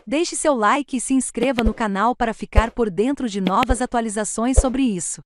Deixe seu like e se inscreva no canal para ficar por dentro de novas atualizações sobre isso.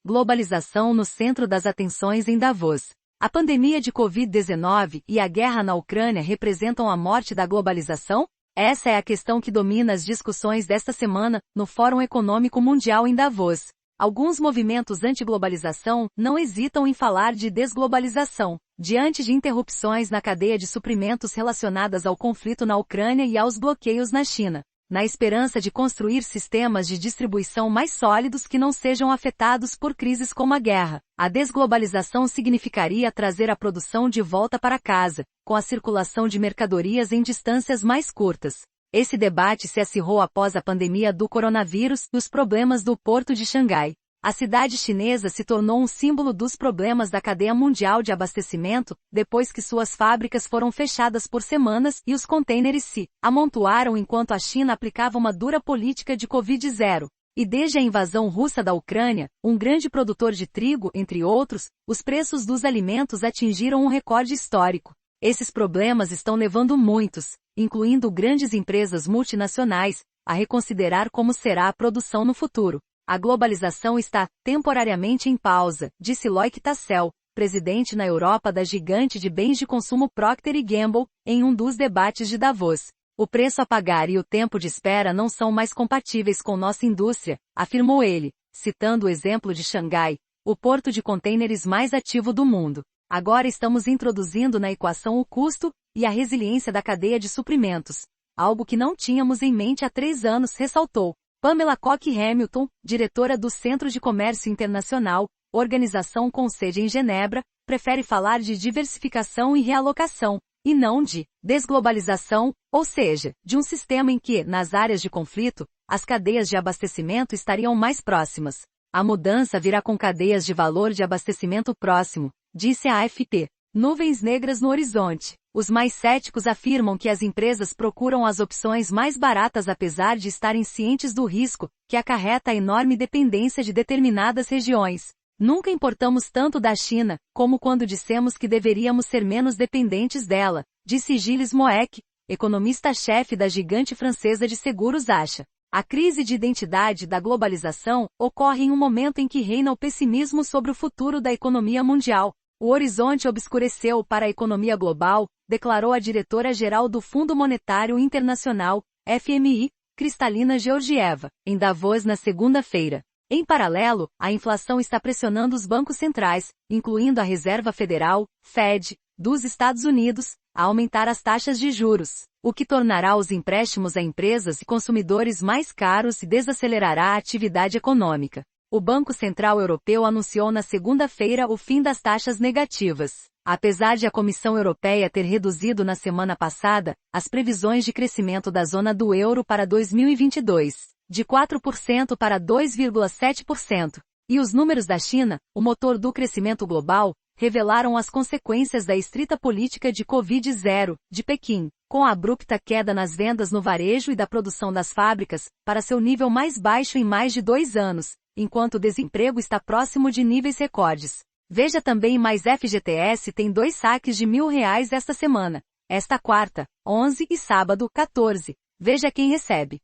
Globalização no centro das atenções em Davos. A pandemia de Covid-19 e a guerra na Ucrânia representam a morte da globalização? Essa é a questão que domina as discussões desta semana, no Fórum Econômico Mundial em Davos. Alguns movimentos anti-globalização não hesitam em falar de desglobalização, diante de interrupções na cadeia de suprimentos relacionadas ao conflito na Ucrânia e aos bloqueios na China, na esperança de construir sistemas de distribuição mais sólidos que não sejam afetados por crises como a guerra. A desglobalização significaria trazer a produção de volta para casa, com a circulação de mercadorias em distâncias mais curtas. Esse debate se acirrou após a pandemia do coronavírus e os problemas do Porto de Xangai. A cidade chinesa se tornou um símbolo dos problemas da cadeia mundial de abastecimento, depois que suas fábricas foram fechadas por semanas e os contêineres se amontoaram enquanto a China aplicava uma dura política de Covid-0. E desde a invasão russa da Ucrânia, um grande produtor de trigo, entre outros, os preços dos alimentos atingiram um recorde histórico. Esses problemas estão levando muitos, incluindo grandes empresas multinacionais, a reconsiderar como será a produção no futuro. A globalização está temporariamente em pausa, disse Loic Tassel, presidente na Europa da gigante de bens de consumo Procter & Gamble, em um dos debates de Davos. O preço a pagar e o tempo de espera não são mais compatíveis com nossa indústria, afirmou ele, citando o exemplo de Xangai, o porto de contêineres mais ativo do mundo. Agora estamos introduzindo na equação o custo e a resiliência da cadeia de suprimentos, algo que não tínhamos em mente há 3 anos, ressaltou. Pamela Cook Hamilton, diretora do Centro de Comércio Internacional, organização com sede em Genebra, prefere falar de diversificação e realocação, e não de desglobalização, ou seja, de um sistema em que, nas áreas de conflito, as cadeias de abastecimento estariam mais próximas. A mudança virá com cadeias de valor de abastecimento próximo, disse a AFP. Nuvens negras no horizonte. Os mais céticos afirmam que as empresas procuram as opções mais baratas apesar de estarem cientes do risco que acarreta a enorme dependência de determinadas regiões. Nunca importamos tanto da China, como quando dissemos que deveríamos ser menos dependentes dela, disse Gilles Moek, economista-chefe da gigante francesa de seguros acha. A crise de identidade da globalização ocorre em um momento em que reina o pessimismo sobre o futuro da economia mundial. O horizonte obscureceu para a economia global, declarou a diretora-geral do Fundo Monetário Internacional, FMI, Kristalina Georgieva, em Davos na segunda-feira. Em paralelo, a inflação está pressionando os bancos centrais, incluindo a Reserva Federal, Fed, dos Estados Unidos, a aumentar as taxas de juros, o que tornará os empréstimos a empresas e consumidores mais caros e desacelerará a atividade econômica. O Banco Central Europeu anunciou na segunda-feira o fim das taxas negativas. Apesar de a Comissão Europeia ter reduzido na semana passada as previsões de crescimento da zona do euro para 2022, de 4% para 2,7%, e os números da China, o motor do crescimento global, revelaram as consequências da estrita política de Covid-0 de Pequim, com a abrupta queda nas vendas no varejo e da produção das fábricas, para seu nível mais baixo em mais de 2 anos, enquanto o desemprego está próximo de níveis recordes. Veja também mais FGTS tem 2 saques de R$ 1.000 esta semana, esta quarta, 11 e sábado, 14. Veja quem recebe.